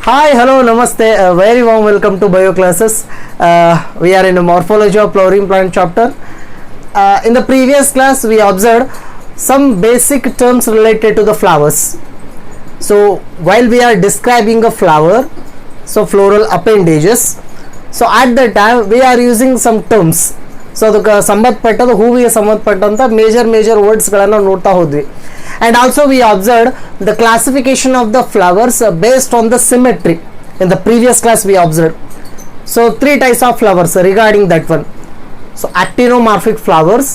Hi, hello, namaste. A very warm welcome to bio classes. We are in the morphology of flowering plant chapter. In the previous class, we observed some basic terms related to the flowers. So, while we are describing a flower, so floral appendages. So, at that time, we are using some terms. So, ಅದಕ್ಕೆ ಸಂಬಂಧಪಟ್ಟದ ಹೂವಿಗೆ ಸಂಬಂಧಪಟ್ಟಂತ major ವರ್ಡ್ಸ್ಗಳನ್ನು ನೋಡ್ತಾ ಹೋದ್ವಿ. And also we observed the classification of the flowers based on the symmetry. In the previous class we observed. So three types of flowers regarding that one. So actinomorphic flowers,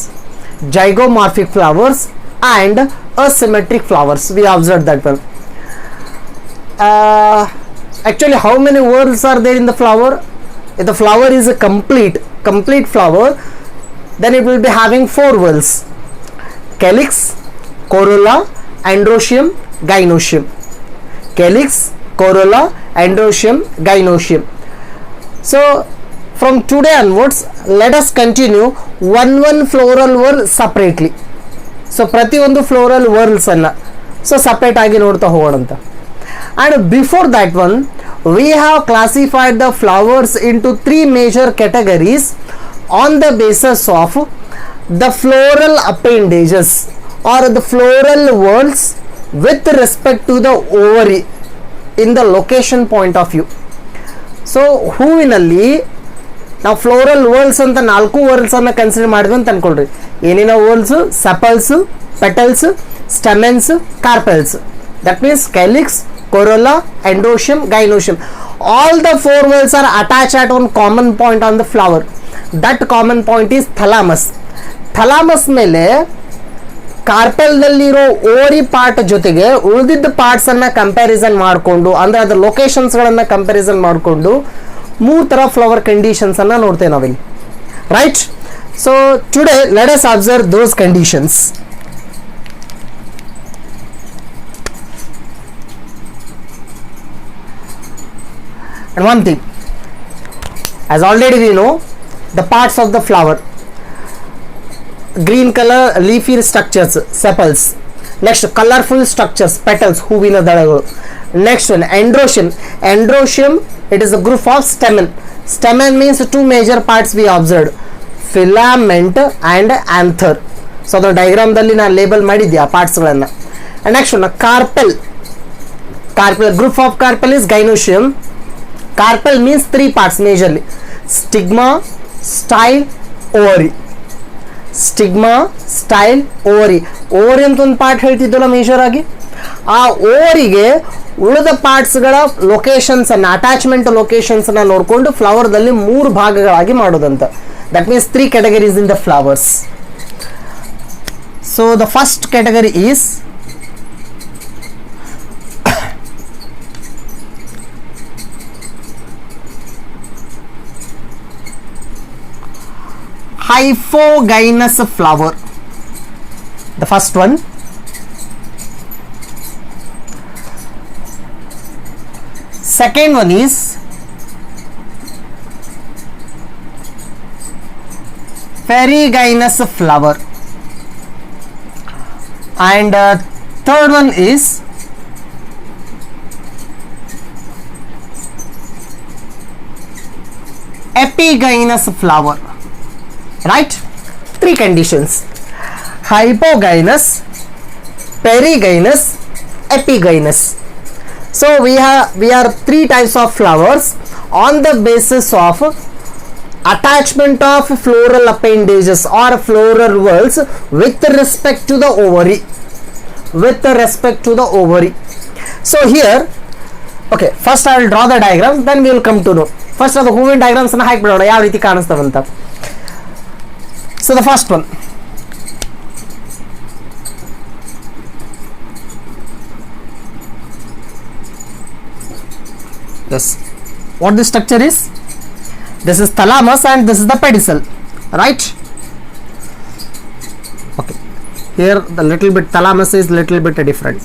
zygomorphic flowers and asymmetric flowers. We observed that one. Actually, how many whorls are there in the flower? If the flower is a complete flower, then it will be having four whorls: calyx, corolla, androecium, gynoecium. Calyx, corolla, androecium, gynoecium. So from today onwards, let us continue one floral whorl separately. So ಪ್ರತಿಯೊಂದು floral whorls ಅನ್ನ so separate ಆಗಿ ನೋಡ್ತಾ ಹೋಗೋಣ ಅಂತ. And before that one, we have classified the flowers into three major categories on the basis of the floral appendages or the floral whorls with respect to the ovary in the location point of view. So ಹೂವಿನಲ್ಲಿ ನಾವು floral ವರ್ಲ್ಸ್ ಅಂತ 4 ವರ್ಲ್ಸ್ ಅನ್ನ consider ಮಾಡಿದ್ವಿ ಅಂತ ಅನ್ಕೊಳ್ರಿ. ಏನೇನೋ whorls: sepals, petals, stamens, carpels. That means calyx, corolla, androecium, gynoecium. All the four whorls are attached at one common point on the flower. That common point is thalamus. Thalamus ಮೇಲೆ ಕಾರ್ಪೆಲ್ನಲ್ಲಿರೋ ಓರಿ part ಜೊತೆಗೆ ಉಳಿದಿದ್ದ parts ಅನ್ನ comparison ಮಾಡಿಕೊಂಡು, ಅಂದ್ರೆ ಅದರ locations ಗಳನ್ನ comparison ಮಾಡಿಕೊಂಡು ಮೂರು ತರ ಫ್ಲವರ್ ಕಂಡೀಷನ್ಸ್ ಅನ್ನ ನೋಡ್ತೇವೆ ನಾವಿಲ್ಲಿ. Right? So today let us observe those conditions. And one thing, as already we know, the parts of the flower: green color leafy structures, sepals. Next, colorful structures, petals, huvina dalaಗಳು. Next one, androecium. Androecium, it is a group of stamen. Stamen means two major parts we observed: filament and anther. So the diagram ದಲ್ಲಿ ನಾನು label ಮಾಡಿದ್ದೆ ಆ parts ಗಳನ್ನ. And next one, carpel. Carpel, group of carpel is gynoecium. Carpel means three parts majorly: stigma, style, ovary. Stigma, style, ovary. Ovary ಅಂತ ಒಂದು part ಹೇಳ್ತಿದ್ದಲ್ಲ major ಆಗಿ. ಆ ಓವರಿಗೆ ಉಳಿದ ಪಾರ್ಟ್ಸ್ಗಳ ಲೊಕೇಶನ್ಸ್ ಅನ್ನ, ಅಟ್ಯಾಚ್ಮೆಂಟ್ ಲೊಕೇಶನ್ಸ್ ಅನ್ನ ನೋಡಿಕೊಂಡು ಫ್ಲವರ್ದಲ್ಲಿ 3 ಭಾಗಗಳಾಗಿ ಮಾಡೋದಂತ. That means 3 categories in the flowers. So the first category is hyphogynous flower. The first one. Second one is ferrugynous flower. And third one is epigynous flower. Right? 3 conditions: hypogynous, perigynous, epigynous. So we are 3 types of flowers on the basis of attachment of floral appendages or floral whorls with respect to the ovary. So here, okay, first I will draw the diagrams, then we will come to know. First ಅದು ಹೂವಿನ diagrams ಅನ್ನ ಹಾಕಿಬಿಡೋಣ, ಯಾವ ರೀತಿ ಕಾಣಿಸ್ತವಂತ. So the first one, yes, what the structure is? This is thalamus and this is the pedicel, right? Okay, here the little bit thalamus is little bit different.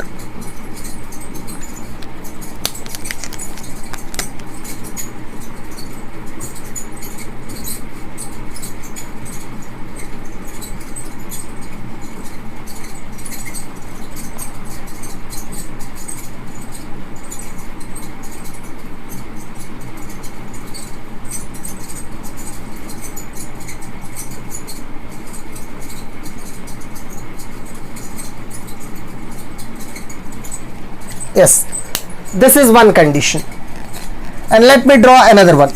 Yes, this is one condition. And let me draw another one.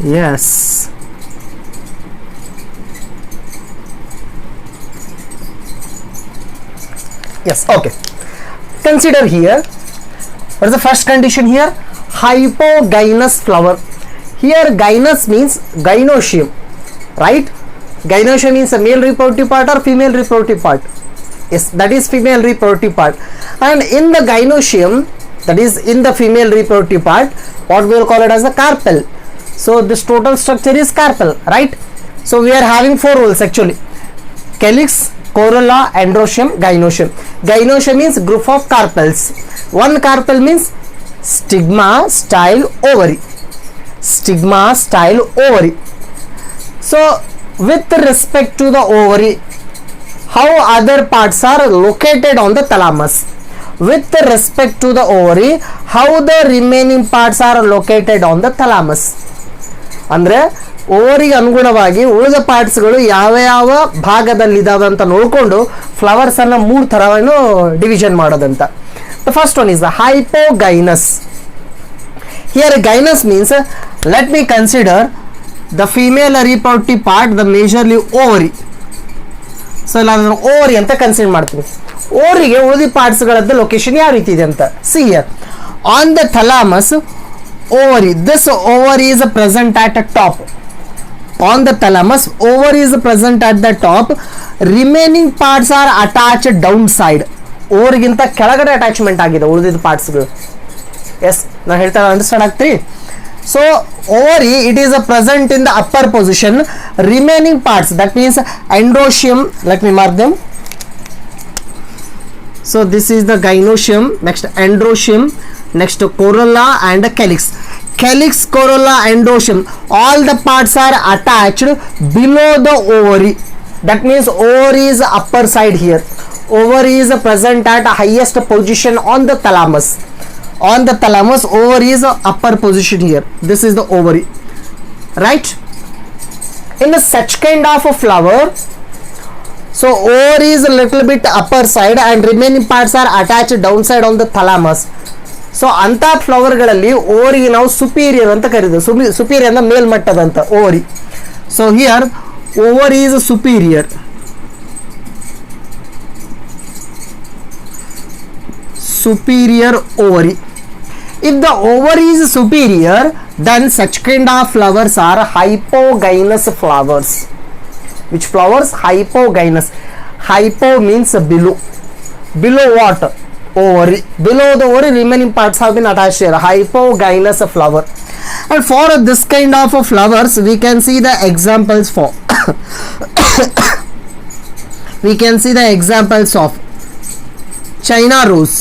Yes. Yes, okay. Consider here, what is the first condition here? Hypogynous flower. Here gynous means gynoecium, right? Gynoecium means a male reproductive part or female reproductive part. Yes, that is female reproductive part. And in the gynoecium, that is in the female reproductive part, what we will call it as the carpel. So this total structure is carpel, right? So we are having four roles actually: calyx, corolla, androecium, gynoecium. Gynoecium means group of carpels. One carpel means stigma, style, ovary. Stigma, style, ovary. So with respect to the ovary, how other parts are located on the thalamus? With respect to the ovary, how the remaining parts are located on the thalamus? ಅಂದರೆ ಓವರಿಗೆ ಅನುಗುಣವಾಗಿ ಉಳಿದ ಪಾರ್ಟ್ಸ್ಗಳು ಯಾವ ಯಾವ ಭಾಗದಲ್ಲಿದ್ದಾವೆ ಅಂತ ನೋಡಿಕೊಂಡು ಫ್ಲವರ್ಸನ್ನು ಮೂರು ಥರವನ್ನು ಡಿವಿಷನ್ ಮಾಡೋದಂತ. The first one is the hypogynous. Here gynous means, let me consider the female reproductive part, the majorly ovary. So ನಾನು ಓವರಿ ಅಂತ ಕನ್ಸಿಡರ್ ಮಾಡ್ತೀನಿ. ಓವರಿಗೆ ಉಳಿದ ಪಾರ್ಟ್ಸ್ಗಳದ್ದು ಲೊಕೇಶನ್ ಯಾವ ರೀತಿ ಇದೆ ಅಂತ. See here on the thalamus ovary, this ovary is present at the top. On the thalamus, ovary is present at the top. Remaining parts are attached downside. ovary ಗಿಂತ ಕೆಳಗಡೆ ಅಟ್ಯಾಚ್ಮೆಂಟ್ ಆಗಿದೆ ಉಳಿದಿದ್ದ ಪಾರ್ಟ್ಸ್ಗಳು. ಎಸ್, ನಾನು ಹೇಳ್ತಾ ಅಂಡರ್ಸ್ಟ್ಯಾಂಡ್ ಆಗ್ತೀರಿ? So ovary, it is present in the upper position. Remaining parts, that means androecium, let me mark them. So this is the gynoecium, next androecium, next corolla and calyx. Calyx, corolla, androecium, all the parts are attached below the ovary. That means ovary is upper side here. Ovary is present at highest position on the thalamus. On the thalamus, ovary is upper position here. This is the ovary, right? In such kind of a flower, so ovary is a little bit upper side and remaining parts are attached downside on the thalamus. So ಅಂಥ ಫ್ಲವರ್ಗಳಲ್ಲಿ ಓವರಿಗೆ ನಾವು superior ಅಂತ ಕರೀತೀವಿ. Superior ಅಂದ್ರೆ ಮೇಲ್ಮಟ್ಟದಂತ ovary. So here ovary is superior. Superior ovary. If the ovary is superior, then such kind of flowers are hypogynous flowers. Which flowers? Hypogynous. Hypo means below. Below what? Ovary. Below the ovary, remaining parts have been attached here. Hypogynous flower. And for this kind of flowers, we can see the examples for. We can see the examples of China rose.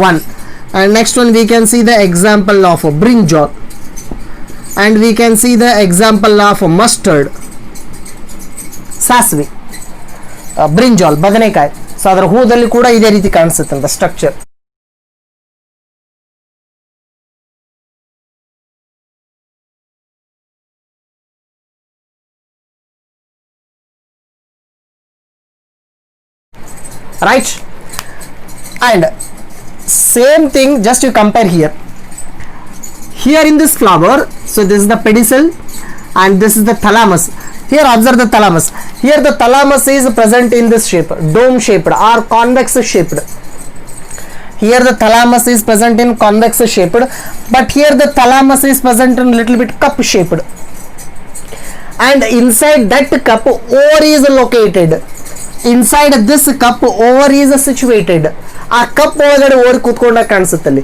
One. And next one we can see the example of brinjal. And we can see the example of mustard. ಸಾಸಿವೆ, brinjal ಬದನೆಕಾಯಿ. So ಅದರ ಹೂದಲ್ಲಿ ಕೂಡ ಇದೇ ರೀತಿ ಕಾಣಿಸುತ್ತೆ ಅಂತ structure. Right, and same thing, just you compare here in this flower. So this is the pedicel and this is the thalamus. Here observe the thalamus. Here the thalamus is present in this shape, dome shaped or convex shaped. Here the thalamus is present in convex shaped, but here the thalamus is present in little bit cup shaped, and inside that cup ovary is located. Inside this cup ovary is situated. ಆ cup ಒಳಗಡೆ ಓರಿ ಕೂತ್ಕೊಂಡ ಕಾಣಿಸುತ್ತೆ ಅಲ್ಲಿ.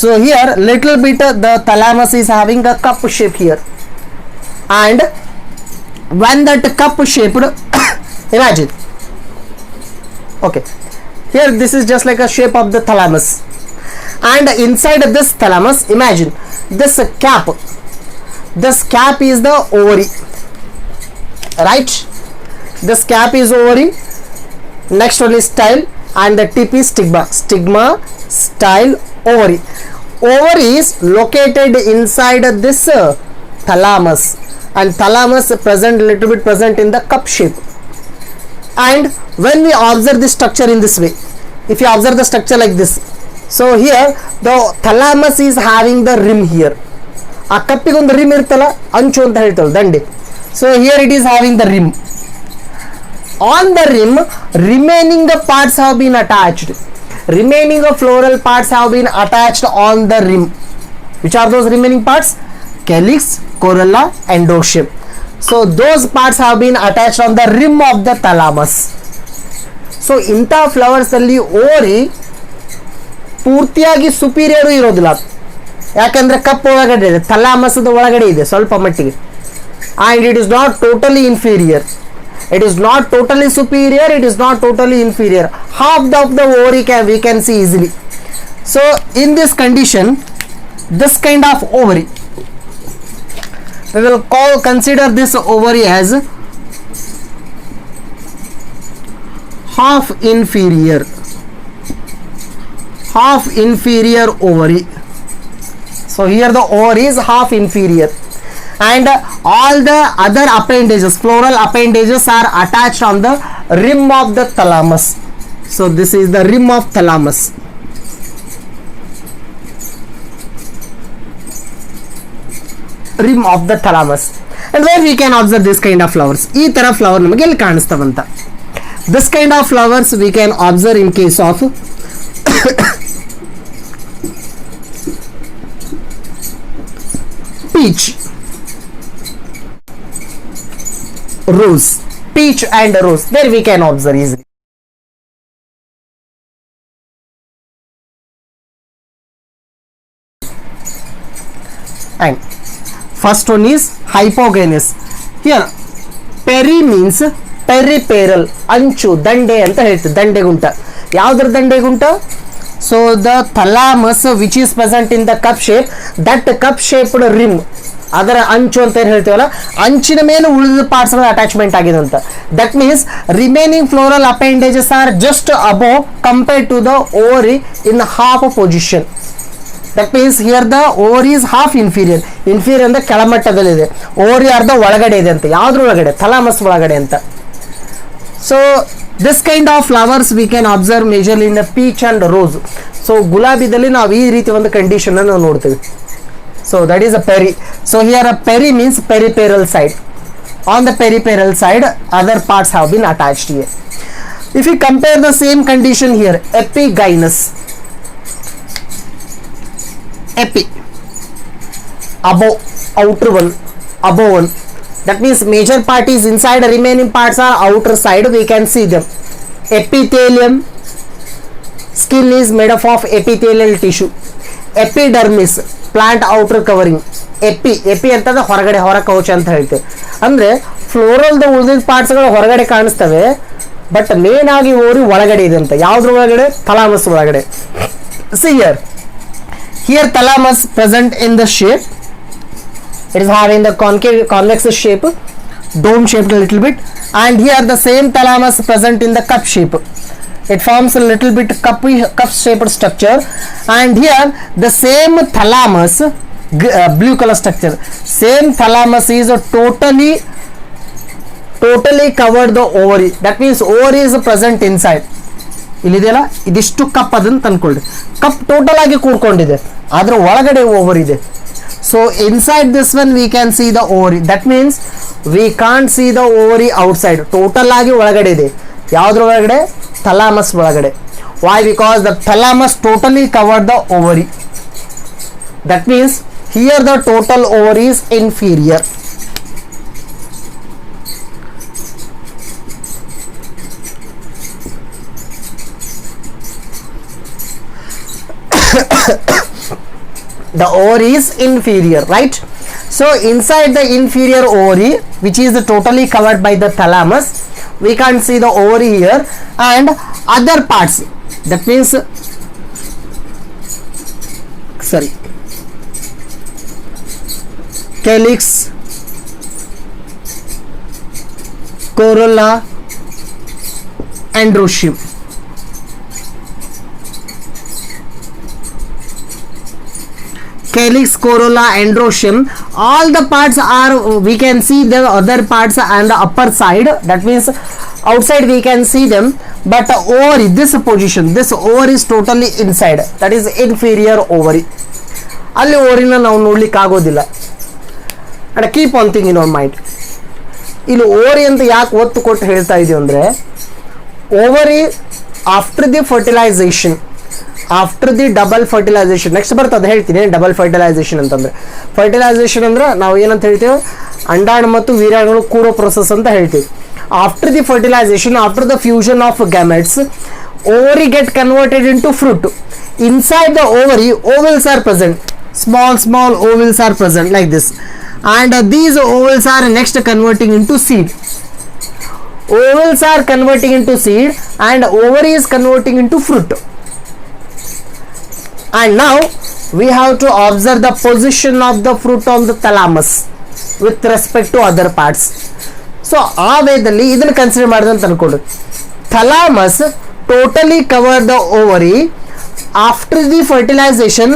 So here little bit the thalamus is having a cup shape here, and when that cup shaped imagine, okay, here this is just like a shape of the thalamus, and inside this thalamus imagine this cap is the ovary, right? This cap is ovary, next one is style, and the tip is stigma, style, ovary. Ovary is located inside this thalamus, and thalamus present little bit present in the cup shape. And when we observe the structure in this way, if you observe the structure like this, so here the thalamus is having the rim here. ಆ ಕಪ್ಪಿಗೆ ಒಂದು rim ಇರ್ತಲ್ಲ, ಅಂಚು ಅಂತ ಹೇಳ್ತಲ್ಲ, ದಂಡೆ. So here it is having the rim. On the rim, remaining the parts have been attached. Remaining of floral parts have been attached on the rim. Which are those remaining parts? Calyx, corolla, endocarp. So those parts have been attached on the rim of the thalamus. So ಇಂಥ flowers ಅಲ್ಲಿ ಓರಿ ಪೂರ್ತಿಯಾಗಿ superior ಇರೋದಿಲ್ಲ, ಯಾಕಂದ್ರೆ cup ಒಳಗಡೆ ಇದೆ, ಥಲಾಮಸದ ಒಳಗಡೆ ಇದೆ ಸ್ವಲ್ಪ ಮಟ್ಟಿಗೆ, and it is not totally inferior. It is not totally superior, it is not totally inferior. Half of the ovary we can see easily. So in this condition, this kind of ovary, we will consider this ovary as half inferior ovary. So here the ovary is half inferior, and all the other appendages, floral appendages, are attached on the rim of the thalamus. So this is the rim of thalamus. Rim of the thalamus, and where we can observe this kind of flowers. ಈ ತರ flower ನಮಗೆ ಇಲ್ಲಿ ಕಾಣಿಸ್ತವಂತ. This kind of flowers we can observe in case of peach, rose, peach and rose. There we can observe easily. And first one is hypogynous. Here peri means peripheral, ಅಂಚು, ದಂಡೆ ಅಂತ ಹೇಳ್ತೀವಿ, ದಂಡೆಗುಂಟ. ಯಾವ್ದ್ರ ದಂಡೆಗುಂಟ? So the thalamus which is present in the cup shape, that cup shaped rim, ಅದರ ಅಂಚು ಅಂತ ಏನು ಹೇಳ್ತೀವಲ್ಲ, ಅಂಚಿನ ಮೇಲೆ ಉಳಿದ ಪಾರ್ಟ್ಸ್ ಅಟ್ಯಾಚ್ಮೆಂಟ್ ಆಗಿದೆ ಅಂತ. That means remaining floral appendages are just above compared to the ovary in half position. That means here the ovary is half inferior. Inferior ಅಂದ್ರೆ ಕೆಳಮಟ್ಟದಲ್ಲಿದೆ, ಓವರಿ ಅರ್ಧ ಒಳಗಡೆ ಇದೆ ಅಂತ. ಯಾವ್ದ್ರ ಒಳಗಡೆ? ಥಲಾಮಸ್ ಒಳಗಡೆ ಅಂತ. So this kind of flowers we can observe majorly in the peach and rose. So ಗುಲಾಬಿದಲ್ಲಿ ನಾವು ಈ ರೀತಿ ಒಂದು ಕಂಡೀಷನ್ ಅನ್ನು ನೋಡ್ತೀವಿ. So that is a peri. So here a peri means peripheral side. On the peripheral side, other parts have been attached here. If we compare the same condition here, epigynous, epi, above, outer one, above one. That means major part is inside, remaining parts are outer side. We can see them. Epithelium, skin is made up of epithelial tissue. Epidermis, plant outer covering. Epi ಅಂತಂದ್ರೆ ಹೊರಗಡೆ, ಹೊರ ಕವಚ ಅಂತ ಹೇಳ್ತೇವೆ. ಅಂದರೆ ಫ್ಲೋರಲ್ದ ಉಳಿದ ಪಾರ್ಟ್ಸ್ಗಳು ಹೊರಗಡೆ ಕಾಣಿಸ್ತವೆ, ಬಟ್ ಮೇನ್ ಆಗಿ ಓರಿ ಒಳಗಡೆ ಇದೆ ಅಂತ. ಯಾವ್ದ್ರ ಒಳಗಡೆ? ಥಲಾಮಸ್ ಒಳಗಡೆ. See here thalamus present in the shape, it is having the convex shape. dome shaped a little bit, and here the same thalamus present in the cup shape. It forms a little bit cup shaped structure, and here the same thalamus, blue color structure, same thalamus is totally covered the ovary. That means ovary is present inside. ಇಲ್ಲಿದೆಯಲ್ಲ ಇದಿಷ್ಟು cup ಅದನ್ನು ತಂದ್ಕೊಳ್ಳಿ, cup total ಆಗಿ ಕೂಡ್ಕೊಂಡಿದೆ, ಅದ್ರ ಒಳಗಡೆ over ಇದೆ. So inside this one we can see the ovary. That means we can't see the ovary outside. Total ಆಗಿ ಒಳಗಡೆ ಇದೆ. ಯಾವುದ್ರ ಒಳಗಡೆ? ಥಲಾಮಸ್ ಒಳಗಡೆ. Why? Because the thalamus totally covered the ovary. That means here the total ovary is inferior. The ovary is inferior, right? So inside the inferior ovary, which is totally covered by the thalamus, we can't see the ovary here, and other parts, that means calyx, corolla, androecium. Calyx, corolla, androecium, all the parts are, we can see the other parts and the upper side. That means outside we can see them, but ovary, this position, this ovary is totally inside. That is inferior ovary. ಅಲ್ಲಿ ಓವರಿನ ನಾವು ನೋಡ್ಲಿಕ್ಕೆ ಆಗೋದಿಲ್ಲ. And keep on thing in our mind. ಇಲ್ಲಿ ovary ಅಂತ ಯಾಕೆ ಒತ್ತು ಕೊಟ್ಟು ಹೇಳ್ತಾ ಇದೀವಿ ಅಂದರೆ, ovary after the fertilisation, after the double fertilisation, next ಬರ್ತದೆ ಹೇಳ್ತೀನಿ ಡಬಲ್ ಫರ್ಟಿಲೈಸೇಷನ್ ಅಂತಂದರೆ. ಫರ್ಟಿಲೈಸೇಷನ್ ಅಂದ್ರೆ ನಾವು ಏನಂತ ಹೇಳ್ತೀವಿ, ಅಂಡಾಣು ಮತ್ತು ವೀರ್ಯಾಣುಗಳು ಕೂಡೋ ಪ್ರೊಸೆಸ್ ಅಂತ ಹೇಳ್ತೀವಿ. After the fertilisation, after the fusion of gametes, ovary get converted into fruit. Inside the ovary, ovals are present. Small ovals are present like this, and these ovals are next converting into seed. Ovals are converting into seed, and ovary is converting into fruit. And now we have to observe the position of the fruit on the thalamus with respect to other parts. So ಆ ವೇದಲ್ಲಿ ಇದನ್ನು consider ಮಾಡಿದ್ರೆ ಅಂತ ಅನ್ಕೊಂಡು, thalamus totally cover the ovary. After the fertilization,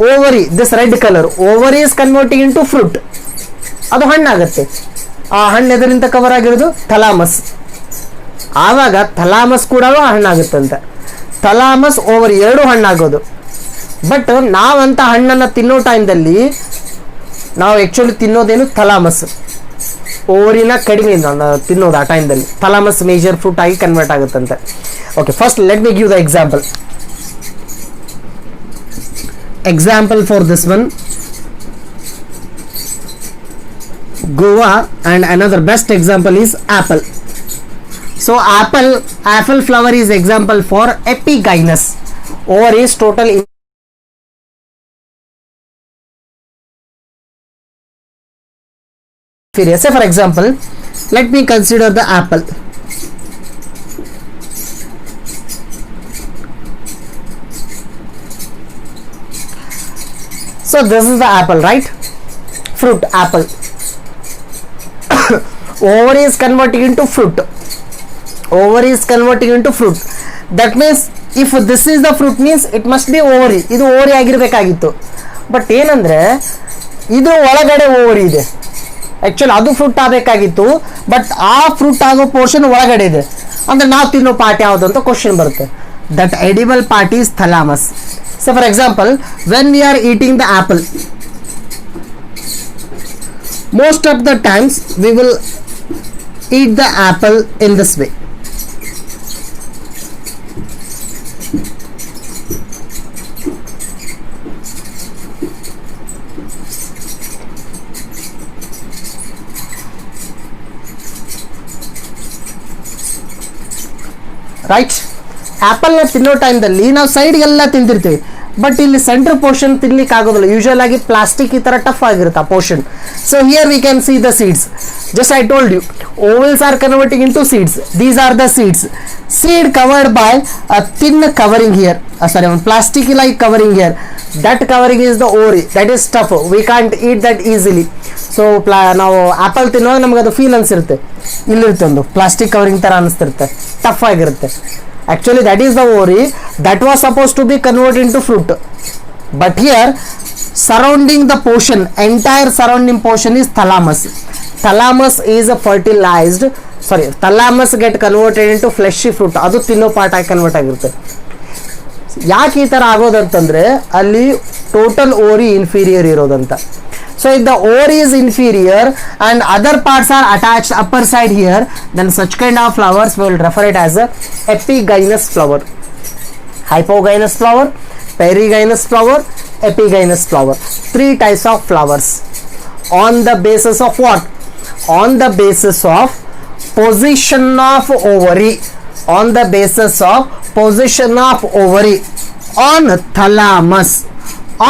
ovary, this red color, ovary is converting into fruit. ಅದು ಹಣ್ಣಾಗುತ್ತೆ. ಆ ಹಣ್ಣು ಎದರಿಂದ cover ಆಗಿರೋದು? Thalamus. ಆವಾಗ ಥಲಾಮಸ್ ಕೂಡ ಹಣ್ಣಾಗುತ್ತಂತೆ. ಥಲಾಮಸ್ ಓವರಿ ಎರಡು ಹಣ್ಣಾಗೋದು. ಬಟ್ ನಾವಂತ ಹಣ್ಣನ್ನು ತಿನ್ನೋ ಟೈಮ್ದಲ್ಲಿ ನಾವು ಆ್ಯಕ್ಚುಲಿ ತಿನ್ನೋದೇನು ಥಲಾಮಸ್, ಓವರಿನ ಕಡಿಮೆ ತಿನ್ನೋದು ಆ ಟೈಮ್ದಲ್ಲಿ. ಥಲಾಮಸ್ ಮೇಜರ್ ಫ್ರೂಟ್ ಆಗಿ ಕನ್ವರ್ಟ್ ಆಗುತ್ತಂತೆ. Okay, first let me give the example. Example for this one, guava, and another best example is apple. So apple flower is example for epigynous, or is total inferior. Say for example, let me consider the apple. So this is the apple, right? Fruit, apple. Ovary is converting into fruit. Ovary is converting into fruit. That means if this is the fruit means it must be ovary. ಇದು ovary ಆಗಿರಬೇಕಾಗಿತ್ತು. But ಏನಂದ್ರೆ ಇದು ಒಳಗಡೆ ovary ಇದೆ. Actually ಅದು fruit ಆಗಬೇಕಾಗಿತ್ತು, but ಆ fruit ಆಗೋ portion ಒಳಗಡೆ ಇದೆ. ಅಂದರೆ ನಾವು ತಿನ್ನೋ ಪಾರ್ಟ್ ಯಾವುದು ಅಂತ ಕ್ವಶನ್ ಬರುತ್ತೆ. That edible part is thalamus. So for example, when we are eating the apple, most of the times we will eat the apple in this way. Right? ಆ್ಯಪಲ್ನ ತಿನ್ನೋ ಟೈಮ್ದಲ್ಲಿ ನಾವು ಸೈಡ್ಗೆಲ್ಲ ತಿಂತಿರ್ತೀವಿ, ಬಟ್ ಇಲ್ಲಿ ಸೆಂಟ್ರ್ ಪೋರ್ಷನ್ ತಿನ್ಲಿಕ್ಕೆ ಆಗೋದಿಲ್ಲ. Usual ಆಗಿ plastic ಈ ಥರ tough ಆಗಿರುತ್ತೆ ಆ portion. So here V can see the seeds. Just I told you, ovals are converting into seeds. These are the seeds. Seed covered by a thin covering here. Sorry, plastic like covering here. That covering is the ovary. That is tough. We can't eat that easily. So ನಾವು apple ತಿನ್ನುವಾಗ ನಮಗೆ ಅದು feel ಅನ್ಸಿರುತ್ತೆ, ಇಲ್ಲಿರುತ್ತೆ ಒಂದು plastic covering ತರ ಅನಿಸ್ತಿರುತ್ತೆ, tough ಆಗಿರುತ್ತೆ. Actually that is the ovary that was supposed to be converted into fruit, but here surrounding the portion, entire surrounding portion is thalamus. Thalamus is a fertilized, sorry, thalamus get converted into fleshy fruit. ಅದು ತಿನ್ನೋ part ಆಗಿ convert ಆಗಿರುತ್ತೆ. ಯಾಕೆ ಈ ಥರ ಆಗೋದಂತಂದರೆ ಅಲ್ಲಿ total ovary inferior ಇರೋದಂತ. So if the ovary is inferior and other parts are attached upper side here, then such kind of flowers we will refer it as a epigynous flower. Hypogynous flower, perigynous flower, epigynous flower. 3 types of flowers. On the basis of what? On the basis of position of ovary. On the basis of position of ovary on thalamus.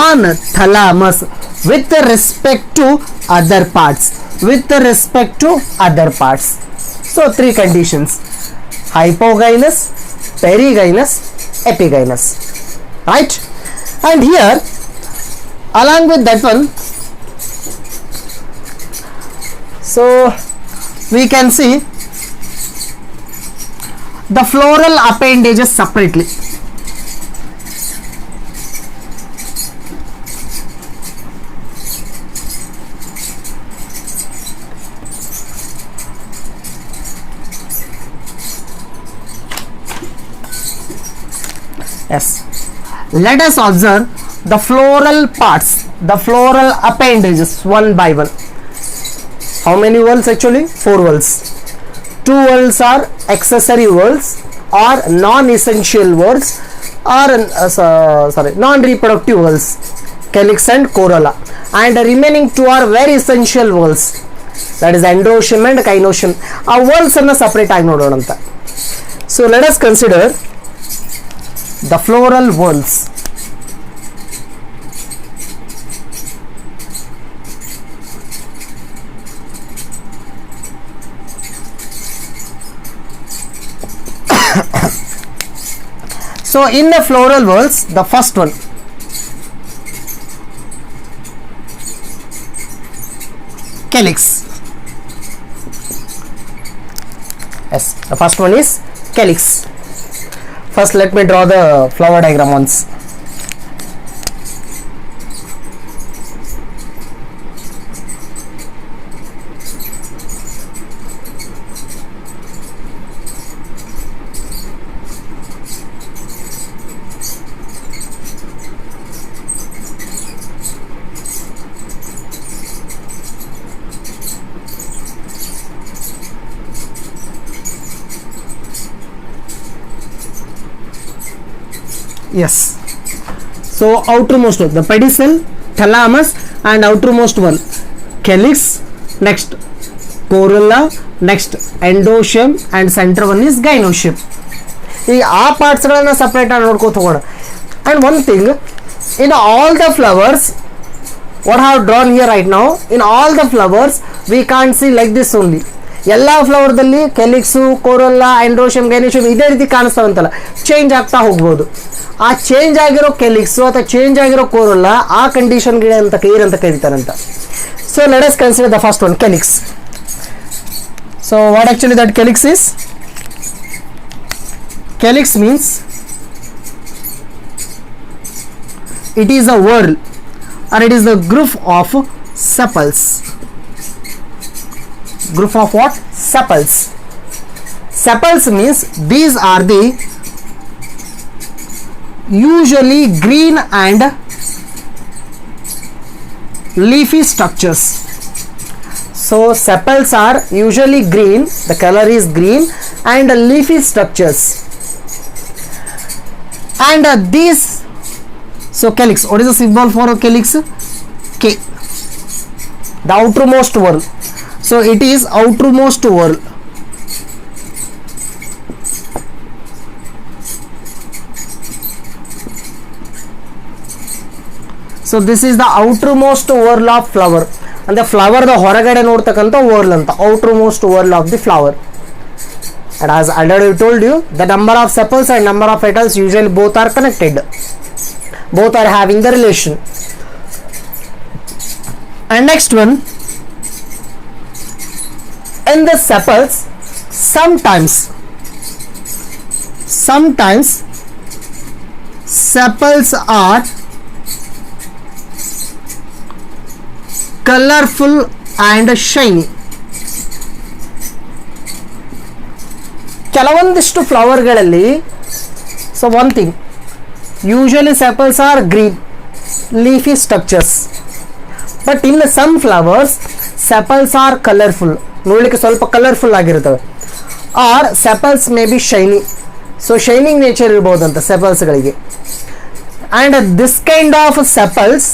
On thalamus with respect to other parts. With respect to other parts. So 3 conditions: hypogynous, perigynous, epigynous. Right? And here along with that one, so we can see the floral appendages separately. Yes, let us observe the floral parts, the floral appendages one by one. How many whorls? Actually 4 whorls. 2 whorls are accessory whorls or non-essential whorls or non-reproductive whorls, calyx and corolla, and the remaining 2 are very essential whorls, that is androecium and gynoecium. ಆ whorls ಅನ್ನು separate ಆಗಿ ನೋಡೋಣ ಅಂತ. So let us consider the floral whorls. So in the floral whorls, the first one, calyx. Yes, the first one is calyx. First let me draw the flower diagram once. Yes, so outermost one, the pedicel, thalamus and outermost one calyx, next corolla, next endoecium and center one is gynoecium. ಈ ಆ ಪಾರ್ಟ್ಸ್ಗಳನ್ನು separate ಆಗಿ ನೋಡ್ಕೋತ ಹೋಗೋಣ. And one thing, in all the flowers what I have drawn here right now, in all the flowers we can't see like this only. ಎಲ್ಲ ಫ್ಲವರ್ದಲ್ಲಿ ಕೆಲಿಕ್ಸು, ಕೊರೊಲ್ಲಾ, ಎಂಡ್ರೋಶಿಯಂ, ಗೈನೋಶಿಯಂ ಇದೇ ರೀತಿ ಕಾಣಿಸ್ತಾವಂತಲ್ಲ, change ಆಗ್ತಾ ಹೋಗ್ಬೋದು. ಆ ಚೇಂಜ್ ಆಗಿರೋ ಕೆಲಿಕ್ಸು ಅಥವಾ ಚೇಂಜ್ ಆಗಿರೋ ಕೊರೊಲ್ಲಾ ಆ ಕಂಡೀಷನ್ಗೆ ಅಂತ ಏನಂತ ಕರೀತಾರಂತ. So let us consider the first one, calyx. So what actually that calyx is? Calyx means it is a whorl or it is the group of sepals. Group of what? Sepals. Sepals means these are the usually green and leafy structures. So sepals are usually green, the color is green, and leafy structures. And these, so calyx, what is the symbol for calyx? K, the outermost whorl. So it is outermost whorl. So this is the outermost whorl of flower. ಅಂದರೆ ಫ್ಲವರ್ದ ಹೊರಗಡೆ ನೋಡ್ತಕ್ಕಂಥ whirl ಅಂತ, outer most whirl of the flower. And as I already told you, the number of sepals and number of petals usually both are connected. Both are having the relation. And next one, in the sepals, sometimes sepals are colorful and shiny. ಕೆಲವೊಂದಿಷ್ಟು ಫ್ಲವರ್ಗಳಲ್ಲಿ, so one thing, usually sepals are green leafy structures, but in some flowers sepals are colourful, ನೋಡಲಿಕ್ಕೆ ಸ್ವಲ್ಪ colourful ಆಗಿರ್ತವೆ. Or sepals may be shiny, so shining nature ಇರ್ಬೋದಂತ ಸೆಪಲ್ಸ್ಗಳಿಗೆ. And this kind of sepals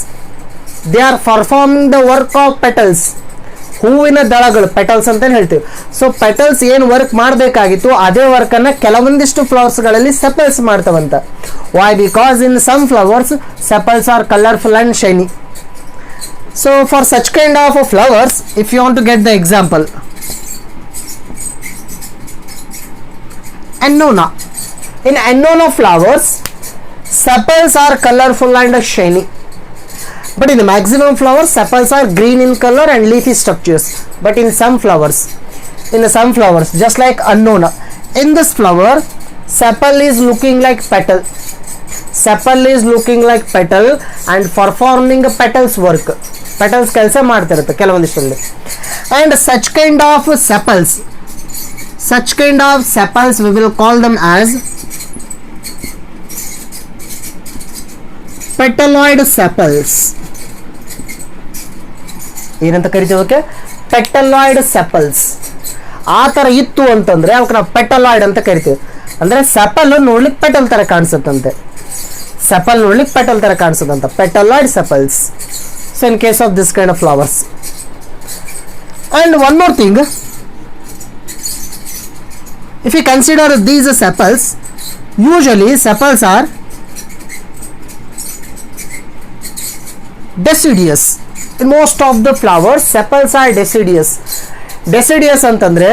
they are performing the work of petals. ಹೂವಿನ ದಳಗಳು petals ಅಂತ ಹೇಳ್ತೀವಿ. So petals ಏನು ವರ್ಕ್ ಮಾಡಬೇಕಾಗಿತ್ತು ಅದೇ ವರ್ಕನ್ನು ಕೆಲವೊಂದಿಷ್ಟು ಫ್ಲವರ್ಸ್ಗಳಲ್ಲಿ ಸೆಪಲ್ಸ್ ಮಾಡ್ತಾವಂತ. Why? Because in some flowers sepals are colourful and shiny. So for such kind of flowers, if you want to get the example, annona. In annona flowers, sepals are colorful and shiny. But in the maximum flowers, sepals are green in color and leafy structures. But in some flowers, just like annona, in this flower, sepal is looking like petal. Sepal is looking like petal and performing a petals work. Petals ಕೆಲಸ ಮಾಡ್ತಿರುತ್ತೆ ಕೆಲವೊಂದಿಷ್ಟರಲ್ಲಿ. And such kind of sepals we will call them as petaloid sepals. ಏನಂತ ಕರಿತೀವಿ? Okay, petaloid sepals. ಆ ಥರ ಇತ್ತು ಅಂತಂದರೆ ಅವಕ್ಕೆ ನಾವು ಪೆಟಲಾಯ್ಡ್ ಅಂತ ಕರಿತೀವಿ. ಅಂದರೆ ಸೆಪಲ್ ನೋಡ್ಲಿಕ್ಕೆ ಪೆಟಲ್ ಥರ ಕಾಣಿಸುತ್ತಂತೆ, ಸೆಪಲ್ ನೋಡ್ಲಿಕ್ಕೆ ಪೆಟಲ್ ಥರ ಕಾಣಿಸುತ್ತಂತ, petaloid sepals. So in case of this kind of flowers. And one more thing, if you consider these sepals, usually sepals are deciduous. In most of the flowers, sepals are deciduous. Deciduous ಅಂತಂದ್ರೆ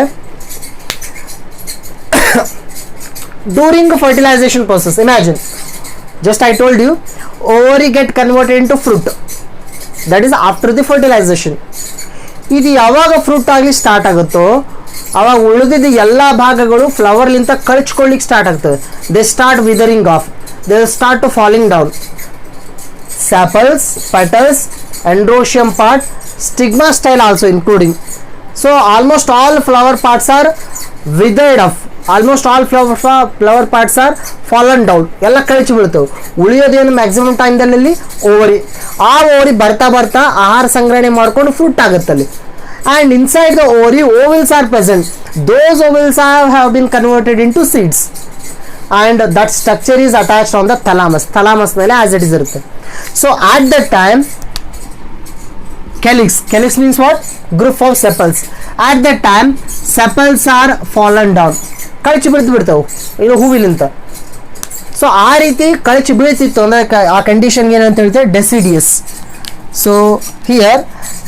during the fertilization process, imagine, just I told you, ovary get converted into fruit. That is after the fertilization. ಇದು ಯಾವಾಗ fruit ಆಗಲಿ start ಆಗುತ್ತೋ ಅವಾಗ ಉಳಿದಿದ್ದ ಎಲ್ಲ ಭಾಗಗಳು ಫ್ಲವರ್ಲಿಂತ ಕಳ್ಚ್ಕೊಳ್ಳಿಕ್ಕೆ ಸ್ಟಾರ್ಟ್ ಆಗ್ತವೆ. They start withering off, they start to falling down. Sepals, petals, androecium part, stigma style also including. So almost all flower parts are withered off, almost all flower parts are fallen down, ಎಲ್ಲ ಕಳಚಿ ಬೀಳ್ತವೆ. ಉಳಿಯೋದೇನು maximum ಟೈಮ್ದಲ್ಲಿ ovary. ಆ ovary ಬರ್ತಾ ಬರ್ತಾ ಆಹಾರ ಸಂಗ್ರಹಣೆ ಮಾಡ್ಕೊಂಡು ಫ್ರೂಟ್ ಆಗುತ್ತಲ್ಲಿ. And inside the ovary, ovals are present. Those ovals have been converted into seeds, and that structure is attached on the thalamus. Thalamus ಮೇಲೆ as it is ಇರುತ್ತೆ. So at that time, calyx means what? Group of sepals. At that time, sepals are fallen down. ಕಳಚಿ ಬಿಡ್ತಾವೆ ಇದು ಹೂವಿನಿಂದ. So ಆ ರೀತಿ ಕಳಚಿ ಬೀಳ್ತಿತ್ತು ಅಂದರೆ ಆ ಕಂಡೀಷನ್ಗೆ ಏನಂತ ಹೇಳ್ತಾರೆ? Deciduous. So here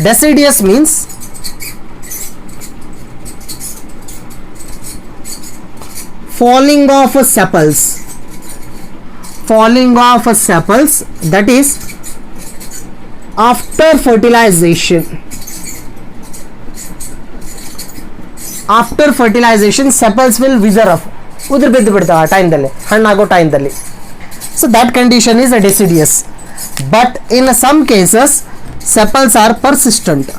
deciduous means falling of sepals, that is after fertilization. Sepals will wither off, ಉದುರು ಬಿದ್ದು ಬಿಡ್ತಾವೆ ಆ ಟೈಮ್ದಲ್ಲಿ, ಹಣ್ಣಾಗೋ ಟೈಮ್ದಲ್ಲಿ. So that condition is a deciduous. But in some cases sepals are persistent.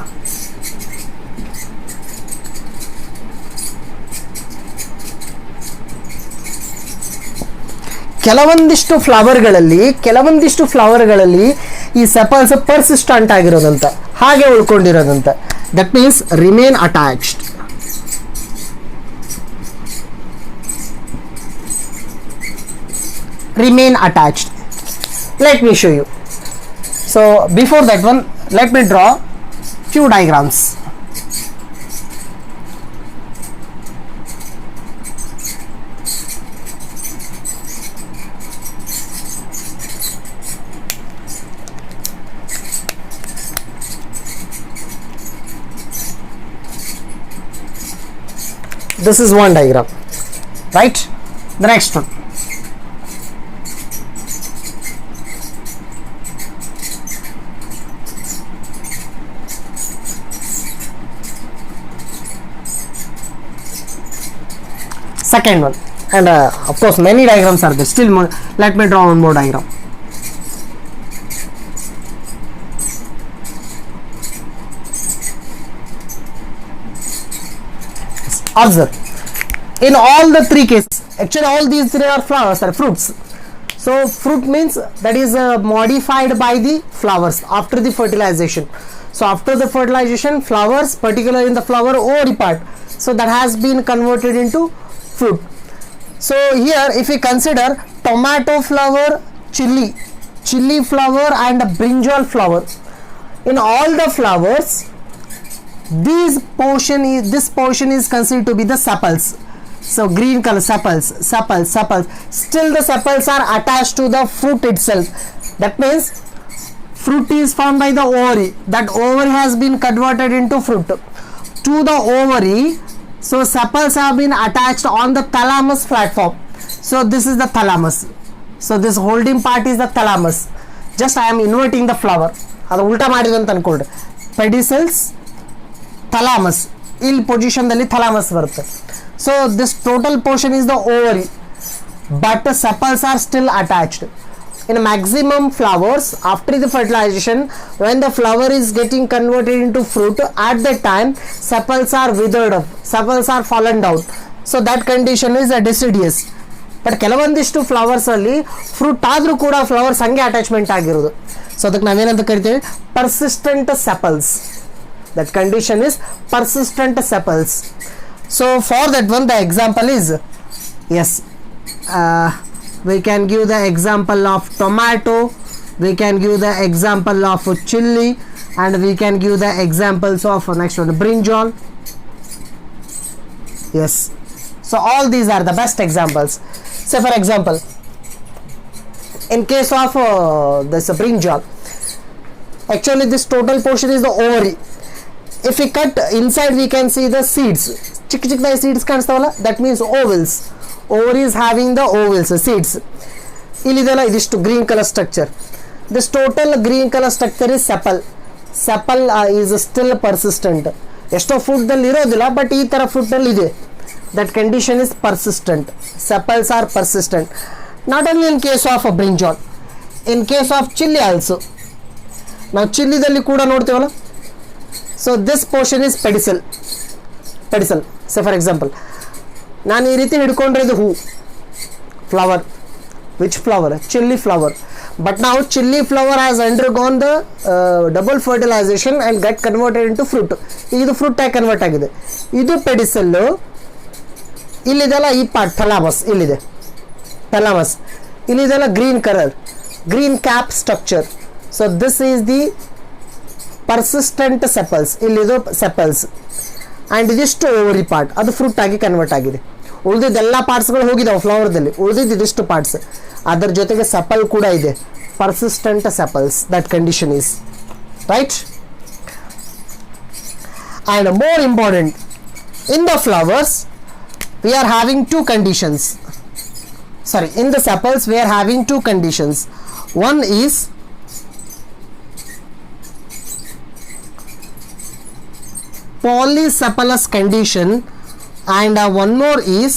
ಕೆಲವೊಂದಿಷ್ಟು ಫ್ಲವರ್ಗಳಲ್ಲಿ ಈ ಸೆಪಲ್ಸ್ ಪರ್ಸಿಸ್ಟೆಂಟ್ ಆಗಿರೋದಂತ, ಹಾಗೆ ಉಳ್ಕೊಂಡಿರೋದಂತ. That means remain attached. Let me show you. So before that one, let me draw few diagrams. This is one diagram, right? The next one. Second one, and of course many diagrams are there. Still more, let me draw one more diagram. Observe, in all the three cases, actually all these three are flowers, are fruits. So fruit means that is modified by the flowers after the fertilization. So after the fertilization, flowers, particularly in the flower ovary part, so that has been converted into fruit. So here if we consider tomato flower, chili flower and brinjal flower, in all the flowers this portion is considered to be the sepals. So green color sepals. Still the sepals are attached to the fruit itself. That means fruit is formed by the ovary. That ovary has been converted into fruit. To the ovary, so sepals have been attached on the thalamus platform. So this is the thalamus. So this holding part is the thalamus. Just I am inverting the flower. ಅದು ಉಲ್ಟಾ ಮಾಡಿದೆ ಅಂತ ಅನ್ಕೊಳ್ಳಿ. ಪೆಡಿಸಲ್ಸ್, thalamus, ಇಲ್ಲಿ ಪೊಸಿಷನ್ದಲ್ಲಿ thalamus ಬರುತ್ತೆ. So this total portion is the ovary, but the sepals are still attached. In maximum flowers, after the fertilization, when the flower is getting converted into fruit, at that time sepals are withered up, sepals are fallen down. So that condition is deciduous. But ಕೆಲವೊಂದಿಷ್ಟು flowers ಅಲ್ಲಿ fruit ಆದ್ರೂ ಕೂಡ flowers ಹಂಗೆ attachment ಆಗಿರೋದು. So ಅದಕ್ಕೆ ನಾವೇನಂತ ಕರಿತೀವಿ, persistent sepals. That condition is persistent sepals. So for that one the example is, yes, we can give the example of tomato, we can give the example of chili, and we can give the examples of next one brinjal. Yes, so all these are the best examples. Say for example, in case of this brinjal, actually this total portion is the ovary. If we cut inside, we can see the seeds. ಚಿಕ್ಕ ಚಿಕ್ಕದಾಗಿ seeds ಕಾಣಿಸ್ತಾವಲ್ಲ, that means ovules. Ovary is having the ovules seeds. ಇಲ್ಲಿದೆಲ್ಲ ಇದಿಷ್ಟು green colour structure. This total green colour structure is sepal. Sepal is still persistent. ಎಷ್ಟೋ ಫುಡ್ದಲ್ಲಿ ಇರೋದಿಲ್ಲ, but ಈ ಥರ ಫುಡ್ನಲ್ಲಿ ಇದೆ. That condition is persistent. Sepals are persistent. Not only in case of brinjal, in case of chilli also. ನಾವು ಚಿಲ್ಲಿದಲ್ಲಿ ಕೂಡ ನೋಡ್ತೇವಲ್ಲ. So this portion is pedicel. Say for example, ನಾನು ಈ ರೀತಿ ಹಿಡ್ಕೊಂಡ್ರೆ ಇದು ಹೂ, flower. Which flower? Chilli flower. But ನಾವು chilli flower has undergone the double fertilisation and get converted into fruit. ಇದು ಫ್ರೂಟ್ ಆಗಿ ಕನ್ವರ್ಟ್ ಆಗಿದೆ. ಇದು ಪೆಡಿಸಲ್ಲು. ಇಲ್ಲಿದೆಲ್ಲ ಈ ಪಾರ್ಟ್ ಥಲಾಮಸ್, ಇಲ್ಲಿದೆ ಥಲಾಮಸ್. ಇಲ್ಲಿದೆಲ್ಲ green colour, green cap structure. So this is the persistent sepals. ಇಲ್ಲಿದು ಸೆಪಲ್ಸ್ ಆ್ಯಂಡ್ ಇದಿಷ್ಟು ಓವರಿ ಪಾರ್ಟ್, ಅದು ಫ್ರೂಟ್ ಆಗಿ ಕನ್ವರ್ಟ್ ಆಗಿದೆ. ಉಳಿದಿದ್ದೆಲ್ಲ ಪಾರ್ಟ್ಸ್ಗಳು ಹೋಗಿದ್ದಾವೆ ಫ್ಲವರ್ದಲ್ಲಿ. ಉಳಿದಿದ್ದು ಇದಿಷ್ಟು ಪಾರ್ಟ್ಸ್, ಅದರ ಜೊತೆಗೆ ಸೆಪಲ್ ಕೂಡ ಇದೆ. Persistent sepals, that condition is right. And more important, in the flowers we are having two conditions. Sorry, in the sepals we are having two conditions. One is polysepalous condition, and one more is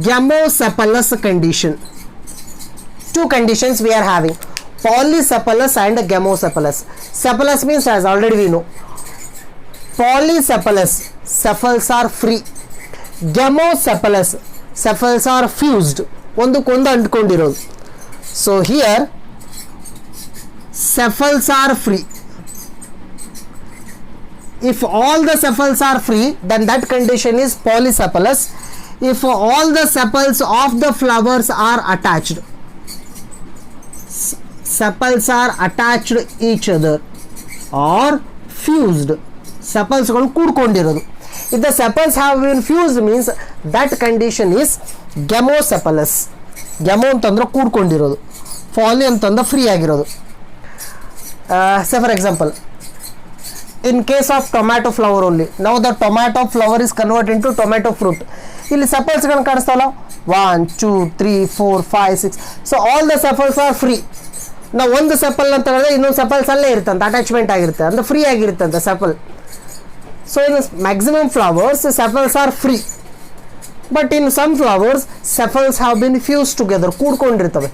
gamosepalous condition. Two conditions we are having, polysepalous and gamosepalous. Sepalous means, as already we know, polysepalous sepals are free. Gamosepalous sepals are fused, ಒಂದಕ್ಕೊಂದು ಅಂಟ್ಕೊಂಡಿರೋದು. So here sepals are free. If all the sepals are free, then that condition is polysepalous. If all the sepals of the flowers are attached, sepals are attached each other or fused, ಸೆಪಲ್ಸ್ಗಳು ಕೂಡ್ಕೊಂಡಿರೋದು. If the sepals have been fused means that condition is gamosepalous. Gamo ಅಂತಂದ್ರೆ ಕೂಡ್ಕೊಂಡಿರೋದು, poly ಅಂತಂದ್ರೆ free ಆಗಿರೋದು. Say for example, in case of tomato flower only. Now the tomato flower is converted into tomato fruit. ಇಲ್ಲಿ ಸೆಪಲ್ಸ್ಗಳನ್ನು ಕಾಣಿಸ್ತಾವಲ್ಲ 1 2 3 4 5 6. So all the sepals are free. ನಾವು ಒಂದು sepal ಅಂತ ಹೇಳಿದ್ರೆ ಇನ್ನೊಂದು ಸೆಪಲ್ಸ್ ಅಲ್ಲೇ ಇರುತ್ತಂತ ಅಟ್ಯಾಚ್ಮೆಂಟ್ ಆಗಿರುತ್ತೆ ಅಂದ್ರೆ ಫ್ರೀ ಆಗಿರುತ್ತಂತ sepal. So in maximum flowers sepals are free, but in some flowers sepals have been fuse together, ಕೂಡ್ಕೊಂಡಿರ್ತವೆ.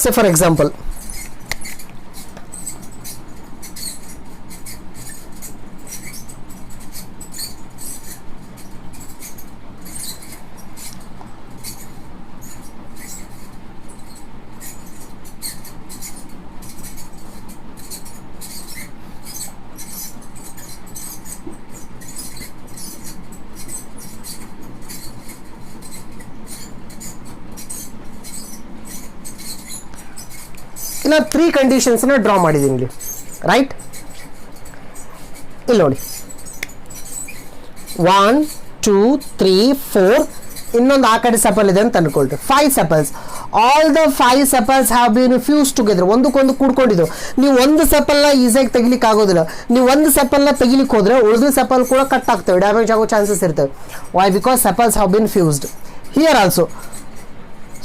ಸೆ ಫಾರ್ ಎಕ್ಸಾಂಪಲ್ ಇನ್ನು 3 ಕಂಡೀಷನ್ಸ್ನ ಡ್ರಾ ಮಾಡಿದ್ದೀನಿ ಇಲ್ಲಿ, ರೈಟ್? ಇಲ್ಲಿ ನೋಡಿ 1 2 3 4. ಇನ್ನೊಂದು ಆ ಕಡೆ ಸೆಪಲ್ ಇದೆ ಅಂತ ಅನ್ಕೊಳ್ರಿ. 5 sepals. All the 5 sepals have been fuse together. ಒಂದಕ್ಕೊಂದು ಕೂಡ್ಕೊಂಡಿದ್ದು. ನೀವು ಒಂದು ಸೆಪಲ್ನ ಈಸಿಯಾಗಿ ತೆಗಿಲಿಕ್ಕೆ ಆಗೋದಿಲ್ಲ. ನೀವು ಒಂದು ಸೆಪಲ್ನ ತೆಗಿಲಿಕ್ಕೆ ಹೋದ್ರೆ ಉಳಿದ ಸೆಪಲ್ ಕೂಡ ಕಟ್ ಆಗ್ತವೆ, ಡ್ಯಾಮೇಜ್ ಆಗೋ ಚಾನ್ಸಸ್ ಇರ್ತವೆ. Why? Because sepals have been fused. Here also.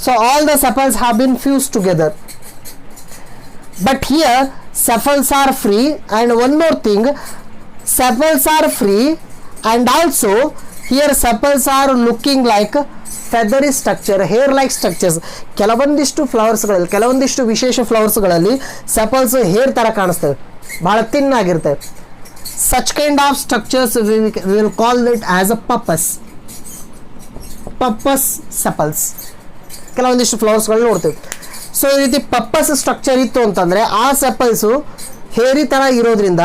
So all the sepals have been fuse together. But here sepals are free, and one more thing, sepals are free, and also here sepals are looking like feathery structure, hair like structures. ಕೆಲವೊಂದಿಷ್ಟು ಫ್ಲವರ್ಸ್ಗಳಲ್ಲಿ, ಕೆಲವೊಂದಿಷ್ಟು ವಿಶೇಷ ಫ್ಲವರ್ಸ್ಗಳಲ್ಲಿ sepals hair ಥರ ಕಾಣಿಸ್ತವೆ, ಭಾಳ thin ಆಗಿರ್ತವೆ. Such kind of structures we will call it as a purpose. Purpose sepals ಕೆಲವೊಂದಿಷ್ಟು ಫ್ಲವರ್ಸ್ಗಳನ್ನ ನೋಡ್ತೇವೆ. So ಈ ರೀತಿ ಪರ್ಪಸ್ ಸ್ಟ್ರಕ್ಚರ್ ಇತ್ತು ಅಂತಂದರೆ ಆ ಸೆಪಲ್ಸು ಹೇರಿ ಥರ ಇರೋದ್ರಿಂದ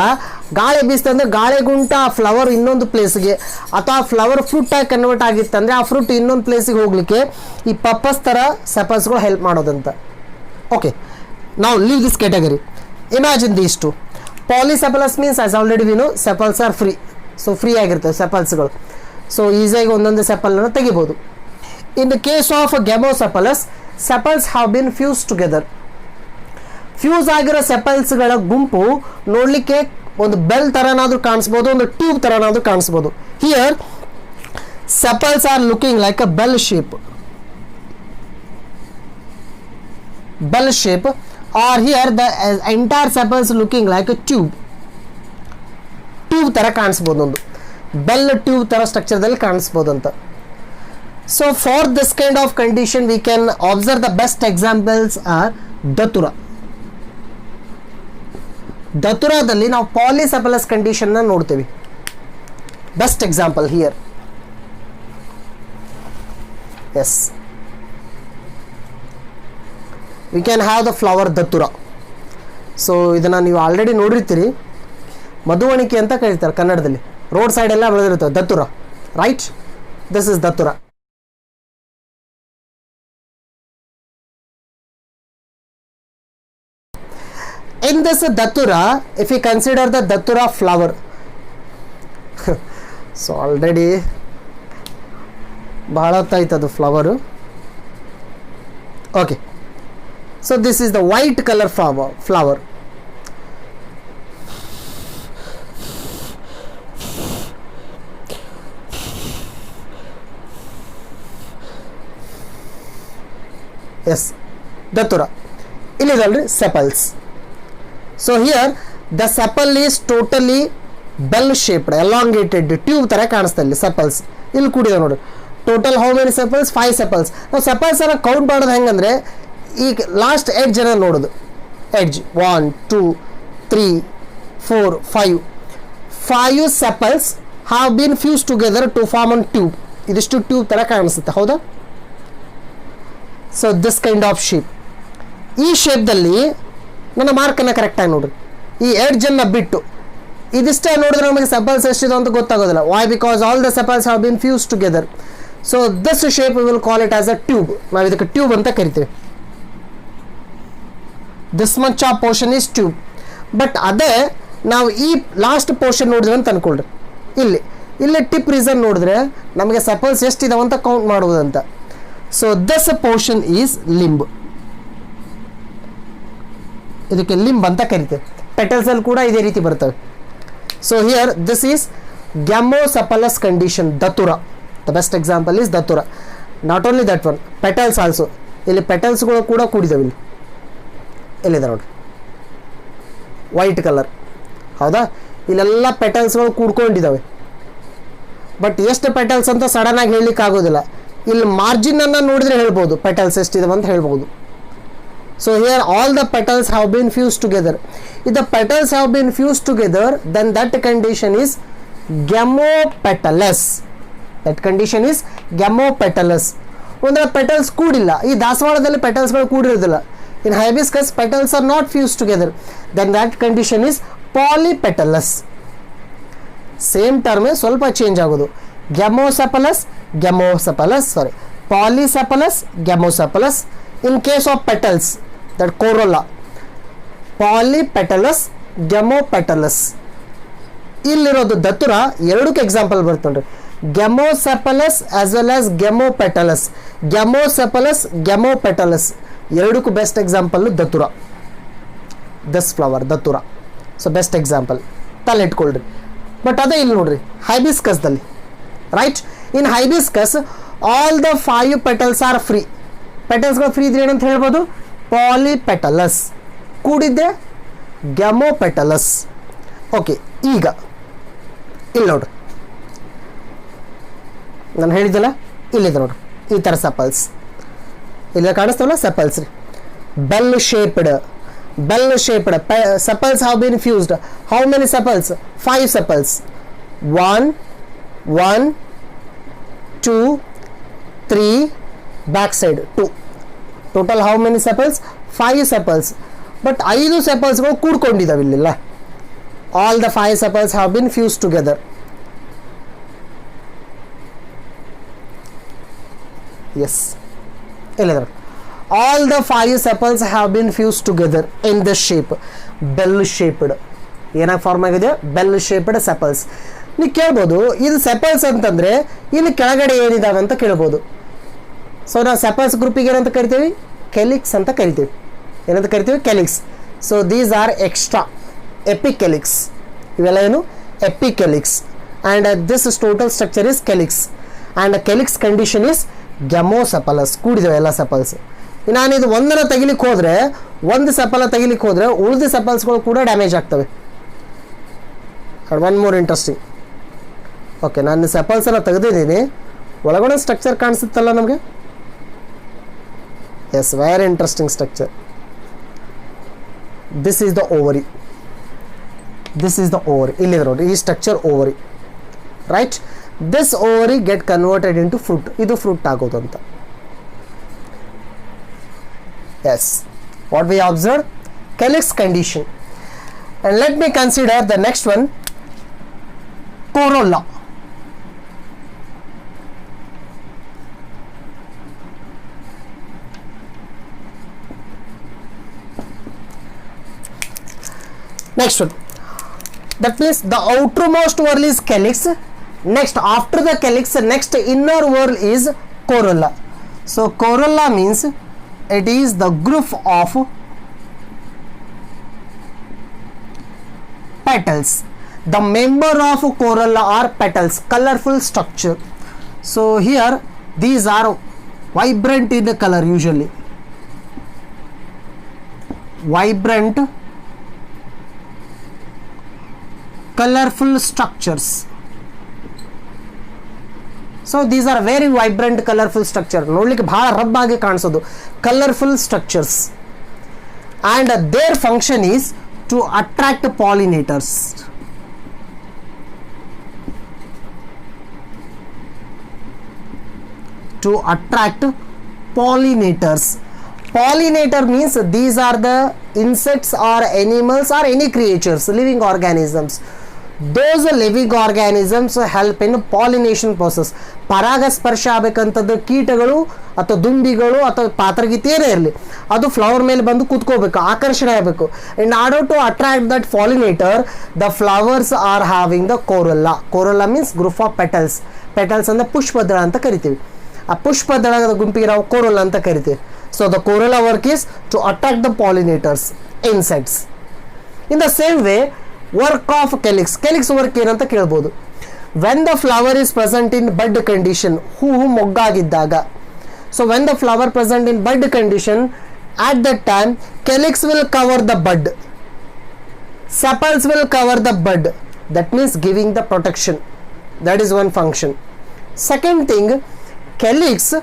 ಗಾಳಿ ಬೀಸ್ತಂದರೆ ಗಾಳಿಗುಂಟ ಆ ಫ್ಲವರ್ ಇನ್ನೊಂದು ಪ್ಲೇಸ್ಗೆ, ಅಥವಾ ಫ್ಲವರ್ ಫ್ರೂಟಾಗಿ ಕನ್ವರ್ಟ್ ಆಗಿತ್ತಂದರೆ ಆ ಫ್ರೂಟ್ ಇನ್ನೊಂದು ಪ್ಲೇಸಿಗೆ ಹೋಗಲಿಕ್ಕೆ ಈ ಪರ್ಪಸ್ ಥರ ಸೆಪಲ್ಸ್ಗಳು ಹೆಲ್ಪ್ ಮಾಡೋದಂತ. ಓಕೆ, ನಾವು leave this category. Imagine these two. Polysepalous means as already we know sepals are free. So free ಆಗಿರ್ತವೆ ಸೆಪಲ್ಸ್ಗಳು. ಸೊ ಈಸಿಯಾಗಿ ಒಂದೊಂದು ಸೆಪಲ್ನ ತೆಗಿಬೋದು. In the case of gamosepalous, sepals have been fuse together. Fuse ಆಗಿರೋ ಸೆಪಲ್ಸ್ಗಳ ಗುಂಪು ನೋಡಲಿಕ್ಕೆ ಒಂದು ಬೆಲ್ ಥರನಾದರೂ ಕಾಣಿಸ್ಬೋದು, ಒಂದು ಟ್ಯೂಬ್ ಥರನಾದರೂ ಕಾಣಿಸ್ಬೋದು. Here sepals are looking like a bell shape. Bell shape. Or here the entire sepals looking like a tube. Tube ಥರ ಕಾಣಿಸ್ಬೋದು, ಒಂದು ಬೆಲ್ ಟ್ಯೂಬ್ ಥರ ಸ್ಟ್ರಕ್ಚರ್ದಲ್ಲಿ ಕಾಣಿಸ್ಬೋದು ಅಂತ. So for this kind of condition we can observe the best examples are Datura. Daturaದಲ್ಲಿ ನಾವು polysepalous ಕಂಡೀಷನ್ನ ನೋಡ್ತೀವಿ. Best example here. Yes, we can have the flower Datura. So ಇದನ್ನು ನೀವು already ನೋಡಿರ್ತೀರಿ. ಮಧುವಣಿಕೆ ಅಂತ ಕರೀತಾರೆ ಕನ್ನಡದಲ್ಲಿ. ರೋಡ್ ಸೈಡ್ ಎಲ್ಲ ಬೆಳೆದಿರ್ತವೆ Datura, right? This is Datura. In this Datura, if you consider the Datura flower, so already ಬಹಳ ಹೊತ್ತಾಯ್ತದು flower. Okay, so this is the white colour flower. Yes, Datura. ಇಲ್ಲಿದಲ್ರಿ sepals. So here the sepal is totally bell shaped, elongated tube ಥರ ಕಾಣಿಸ್ತಾ ಇಲ್ಲಿ sepals. ಇಲ್ಲಿ ಕೂಡಿದೆ ನೋಡಿ. Total how many sepals? 5 sepals. ನಾವು ಸೆಪಲ್ಸನ್ನು ಕೌಂಟ್ ಮಾಡೋದು ಹೆಂಗಂದರೆ ಈಗ ಲಾಸ್ಟ್ ಎಡ್ಜನ್ನು ನೋಡೋದು. Edge 1 2 3 4 5. 5 sepals have been fuse together to form one tube. ಇದಿಷ್ಟು ಟ್ಯೂಬ್ ಥರ ಕಾಣಿಸುತ್ತೆ, ಹೌದಾ? So this kind of shape. ಈ ಶೇಪ್ದಲ್ಲಿ ನನ್ನ ಮಾರ್ಕನ್ನು ಕರೆಕ್ಟಾಗಿ ನೋಡ್ರಿ. ಈ ಎಡ್ಜನ್ನು ಬಿಟ್ಟು ಇದಿಷ್ಟೇ ನೋಡಿದ್ರೆ ನಮಗೆ ಸೆಪಲ್ಸ್ ಎಷ್ಟಿದೆ ಅಂತ ಗೊತ್ತಾಗೋದಿಲ್ಲ. Why? Because all the sepals have been fuse together. So this shape will call it as a tube. ನಾವು ಇದಕ್ಕೆ ಟ್ಯೂಬ್ ಅಂತ ಕರಿತೀವಿ. ದಿಸ್ ಮಚ್ ಆ ಪೋರ್ಷನ್ ಈಸ್ ಟ್ಯೂಬ್. ಬಟ್ ಅದೇ ನಾವು ಈ ಲಾಸ್ಟ್ ಪೋರ್ಷನ್ ನೋಡಿದ್ವಿ ಅಂತ ಅನ್ಕೊಳ್ರಿ. ಇಲ್ಲಿ ಟಿಪ್ ರೀಸನ್ ನೋಡಿದ್ರೆ ನಮಗೆ ಸೆಪಲ್ಸ್ ಎಷ್ಟಿದಾವೆ ಅಂತ ಕೌಂಟ್ ಮಾಡುವುದಂತ. So this portion is limb. ಇದಕ್ಕೆ ಲಿಂಬ್ ಅಂತ ಕರಿತೇವೆ. ಪೆಟಲ್ಸ್ ಅಲ್ಲಿ ಕೂಡ ಇದೇ ರೀತಿ ಬರ್ತವೆ. So here this is gamosepalous condition, Datura. The best example is Datura. Not only that one, petals also. ಇಲ್ಲಿ ಪೆಟಲ್ಸ್ಗಳು ಕೂಡ ಕೂಡಿದಾವೆ. ಇಲ್ಲಿದೆ ನೋಡ್ರಿ, ವೈಟ್ ಕಲರ್, ಹೌದಾ? ಇಲ್ಲೆಲ್ಲ ಪೆಟಲ್ಸ್ಗಳು ಕೂಡ್ಕೊಂಡಿದ್ದಾವೆ. ಬಟ್ ಎಷ್ಟು ಪೆಟಲ್ಸ್ ಅಂತ ಸಡನ್ ಆಗಿ ಹೇಳಲಿಕ್ಕೆ ಆಗೋದಿಲ್ಲ. ಇಲ್ಲಿ ಮಾರ್ಜಿನನ್ನು ನೋಡಿದ್ರೆ ಹೇಳ್ಬೋದು ಪೆಟಲ್ಸ್ ಎಷ್ಟಿದಾವೆ ಅಂತ ಹೇಳ್ಬೋದು. So here all the petals have been fuse together. If the petals have been fuse together, then that condition is gamopetalous. That condition is gamopetalous. ಒಂದರ ಪೆಟಲ್ಸ್ ಕೂಡಿಲ್ಲ. ಈ ದಾಸವಾಳದಲ್ಲಿ ಪೆಟಲ್ಸ್ಗಳು ಕೂಡಿರೋದಿಲ್ಲ. In hibiscus petals are not fuse together, then that condition is polypetalous. Same ಟರ್ಮೇ ಸ್ವಲ್ಪ change ಆಗೋದು. Gamosepalous, gamosepalous, sorry, polysepalous, gamosepalous. In case of petals, that corolla, polypetalous, gamopetalous. ಇಲ್ಲಿರೋದು ದತುರ ಎರಡಕ್ಕೆ ಎಕ್ಸಾಂಪಲ್ ಬರ್ತದೆ. Gamosepalous as well as gamopetalous. Gamosepalous, gamopetalous ಎರಡಕ್ಕೂ best example Datura. This flower Datura. So best example ತಲೆಟ್ಕೊಳ್ರಿ. But ಅದೇ ಇಲ್ಲಿ ನೋಡ್ರಿ ಹೈಬಿಸ್ಕಸ್ದಲ್ಲಿ, right? In hibiscus all the 5 petals are free. ಪೆಟಲ್ಸ್ಗಳು ಫ್ರೀ ಇದ್ರೆ ಏನಂತ ಹೇಳ್ಬೋದು? ಪಾಲಿಪೆಟಲಸ್. ಕೂಡಿದ್ದೆ ಗ್ಯಾಮೋಪೆಟಲಸ್. ಓಕೆ, ಈಗ ಇಲ್ಲಿ ನೋಡ್ರಿ, ನಾನು ಹೇಳಿದ್ದಲ್ಲ, ಇಲ್ಲಿದೆ ನೋಡ್ರಿ, ಈ ಥರ ಸೆಪಲ್ಸ್ ಇಲ್ಲ ಕಾಣಿಸ್ತವಲ್ಲ, ಸೆಪಲ್ಸ್ ರೀ. Bell shaped, bell shaped sepals have been fused. How many sepals? 5 sepals. 1 2 3 back side 2. Total how many sepals? 5 sepals. But 5 sepals ಗಳು ಕೂಡ್ಕೊಂಡಿದ್ದಾವೆ ಇಲ್ಲಿಲ್ಲ. All the 5 sepals have been fused together. Yes. ಇಲ್ಲಿದ್ದಾರೆ. All the 5 sepals have been fused together in this shape, bell shaped. ಏನಾಗಿ form ಆಗಿದೆ? Bell shaped sepals. ನೀವು ಕೇಳ್ಬೋದು ಇದು sepals ಅಂತಂದರೆ ಇಲ್ಲಿ ಕೆಳಗಡೆ ಏನಿದಾವೆ ಅಂತ ಕೇಳ್ಬೋದು. ಸೊ ನಾವು ಸೆಪಲ್ಸ್ ಗ್ರೂಪಿಗೆ ಏನಂತ ಕರಿತೀವಿ? ಕೆಲಿಕ್ಸ್ ಅಂತ ಕರಿತೀವಿ. ಏನಂತ ಕರಿತೀವಿ? Calyx. So these are extra epicalyx. ಇವೆಲ್ಲ ಏನು? Epicalyx. And this total structure is calyx. And calyx condition is gamosepalous. ಕೂಡಿದಾವೆ ಎಲ್ಲ ಸೆಪಲ್ಸ್. ನಾನಿದು ಒಂದನ್ನು ತೆಗಿಲಿಕ್ಕೆ ಹೋದರೆ, ಒಂದು ಸೆಪಲ ತೆಗಿಲಿಕ್ಕೆ ಹೋದರೆ ಉಳಿದ ಸೆಪಲ್ಸ್ಗಳು ಕೂಡ ಡ್ಯಾಮೇಜ್ ಆಗ್ತವೆ. One more interesting. ಓಕೆ, ನಾನು ಸೆಪಲ್ಸನ್ನು ತೆಗೆದಿದ್ದೀನಿ, ಒಳಗಡೆ ಸ್ಟ್ರಕ್ಚರ್ ಕಾಣಿಸುತ್ತಲ್ಲ ನಮಗೆ. Yes, very interesting structure. This is the ovary. This is the ovary. ಇಲ್ಲಿದೆ ನೋಡಿ, ಈ structure ovary, right? This ovary get converted into fruit. ಇದು ಫ್ರೂಟ್ ಆಗೋದು ಅಂತ. Yes, what we observed? Calyx condition. And let me consider the next one, corolla. Next one, that means the outermost whorl is calyx. Next, after the calyx, next inner whorl is corolla. So corolla means it is the group of petals. The member of corolla are petals, colorful structure. So here these are vibrant in color, usually vibrant colorful structures. So these are very vibrant colourful structure. ನೋಡ್ಲಿಕ್ಕೆ ಭಾಳ ರಬ್ ಆಗಿ ಕಾಣಿಸೋದು, colourful structures. And their function is to attract pollinators. To attract pollinators. Pollinator means these are the insects or animals or any creatures, living organisms. Those living organisms help in pollination process. ಪರಾಗಸ್ಪರ್ಶ ಆಗಬೇಕಂತದ್ದು ಕೀಟಗಳು ಅಥವಾ ದುಂಬಿಗಳು ಅಥವಾ ಪಾತ್ರಗಿತ್ತಿ ಏನೇ ಇರಲಿ, ಅದು flower ಮೇಲೆ ಬಂದು ಕೂತ್ಕೋಬೇಕು, ಆಕರ್ಷಣೆ ಆಗಬೇಕು. In order to attract that pollinator, the flowers are having the corolla. Corolla means group of petals. Petals ಅಂದರೆ ಪುಷ್ಪದಳ ಅಂತ ಕರಿತೀವಿ. ಆ ಪುಷ್ಪದಳದ ಗುಂಪಿಗೆ ನಾವು ಕೋರೊಲ್ಲಾ ಅಂತ ಕರಿತೀವಿ. So the corolla work is to attract the pollinators, insects. In the same way, work of calyx work ಏನಂತ ಕೇಳ್ಬೋದು. When the flower is present in bud condition, ಹೂವು ಮೊಗ್ಗಾಗಿದ್ದಾಗ, so when the flower present in bud condition, at that time calyx will cover the bud, sepals will cover the bud, that means giving the protection. That is one function. Second thing, calyx,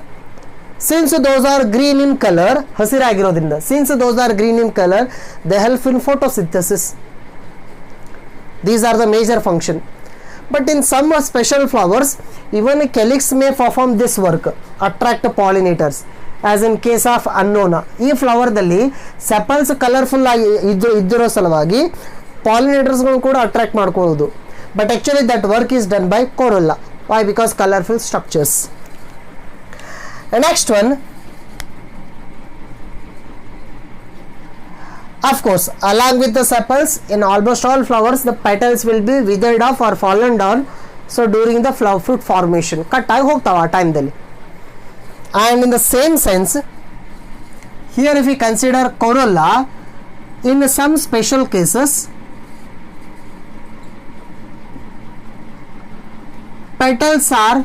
since those are green in color, ಹಸಿರಾಗಿರೋದ್ರಿಂದ, since those are green in color, they help in photosynthesis. These are the major function. But in some special flowers, even calyx may perform this work, attract pollinators, as in case of annona. ಈ ಫ್ಲವರ್ದಲ್ಲಿ sepals colourful ಆಗಿ ಇದ್ದಿರೋ ಸಲುವಾಗಿ ಪಾಲಿನೇಟರ್ಸ್ಗಳು ಕೂಡ attract ಮಾಡ್ಕೊಳ್ಳೋದು. But actually that work is done by corolla. Why? Because colourful structures. Next one, of course, along with the sepals, in almost all flowers the petals will be withered off or fallen down, so during the flower fruit formation cut ಆಗಿ ಹೋಗ್ತಾವ ಆ ಟೈಮ್ದಲ್ಲಿ. And in the same sense, here if we consider corolla, in some special cases petals are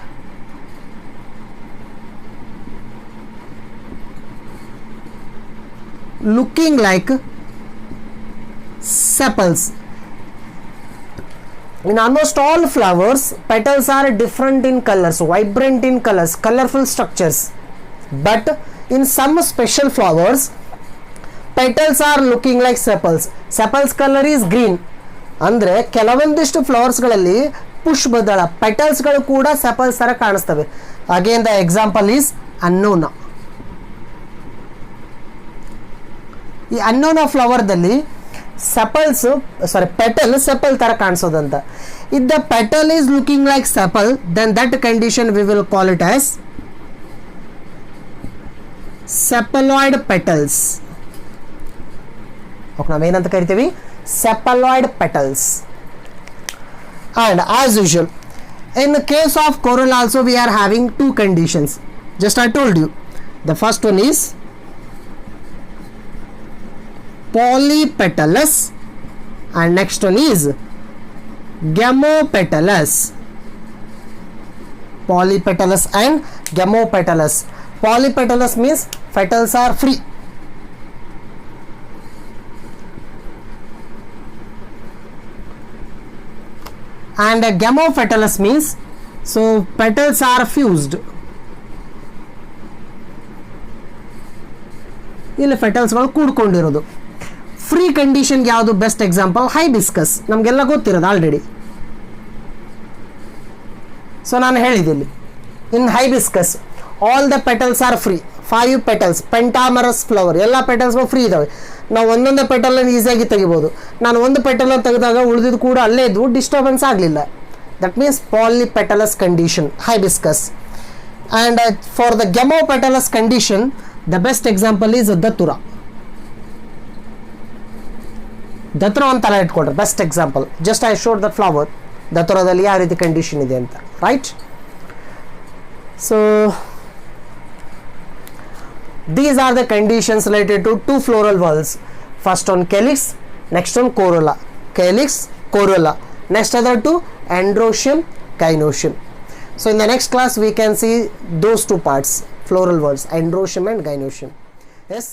looking like sepals. In almost all flowers, petals are different in colors, vibrant in colors, colorful structures. But in some special flowers, petals are looking like sepals. Sepals color is green. ಅಂದರೆ ಕೆಲವೊಂದಿಷ್ಟು ಫ್ಲವರ್ಸ್ಗಳಲ್ಲಿ ಪುಷ್ಪದಳ ಪೆಟಲ್ಸ್ಗಳು ಕೂಡ sepals ಥರ ಕಾಣಿಸ್ತವೆ. Again the example is annona. ಈ annona ಫ್ಲವರ್ದಲ್ಲಿ sepals petal sepal ಥರ ಕಾಣಿಸೋದಂತ. If the petal is looking like sepal, then that condition we will call it as sepaloid petals. Okay, ನಾವೇನಂತ ಕರಿತೀವಿ? Sepaloid petals. And as usual, in the case of corolla also we are having two conditions. Just I told you. The first one is polypetalous and next one is gamopetalous. Polypetalous and gamopetalous. Polypetalous means petals are free. And gamopetalous means so petals are fused. ಇಲ್ಲಿ ಪೆಟಲ್ಸ್ಗಳು ಕೂಡ್ಕೊಂಡಿರೋದು. Free ಕಂಡೀಷನ್ಗೆ ಯಾವುದು best example? Hibiscus. ನಮಗೆಲ್ಲ ಗೊತ್ತಿರೋದು already. So ನಾನು ಹೇಳಿದ್ದೀನಿ, in hibiscus all the petals are free. 5 petals, pentamerous flower, ಎಲ್ಲ ಪೆಟಲ್ಸ್ಗಳು free ಇದ್ದಾವೆ. ನಾವು ಒಂದೊಂದೇ ಪೆಟಲನ್ನು ಈಸಿಯಾಗಿ ತೆಗಿಬೋದು. ನಾನು ಒಂದು ಪೆಟಲನ್ನು ತೆಗೆದಾಗ ಉಳಿದಿದ್ದು ಕೂಡ ಅಲ್ಲೇ ಇದ್ವು, ಡಿಸ್ಟರ್ಬೆನ್ಸ್ ಆಗಲಿಲ್ಲ. That means polypetalous condition, hibiscus. And for the gamopetalous condition, the best example is datura. Datura ಒಂಥರ ಇಟ್ಕೊಡ್ರೆ best example. Just I showed the flower. ದತುರದಲ್ಲಿ ಯಾವ ರೀತಿ ಕಂಡೀಷನ್ ಇದೆ ಅಂತ, right? So these are the conditions related to two floral whorls. First on calyx, next on corolla. Calyx, corolla. Next other two, androecium, gynoecium. So in the next class we can see those two parts, floral whorls, androecium and gynoecium. Yes,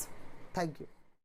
thank you.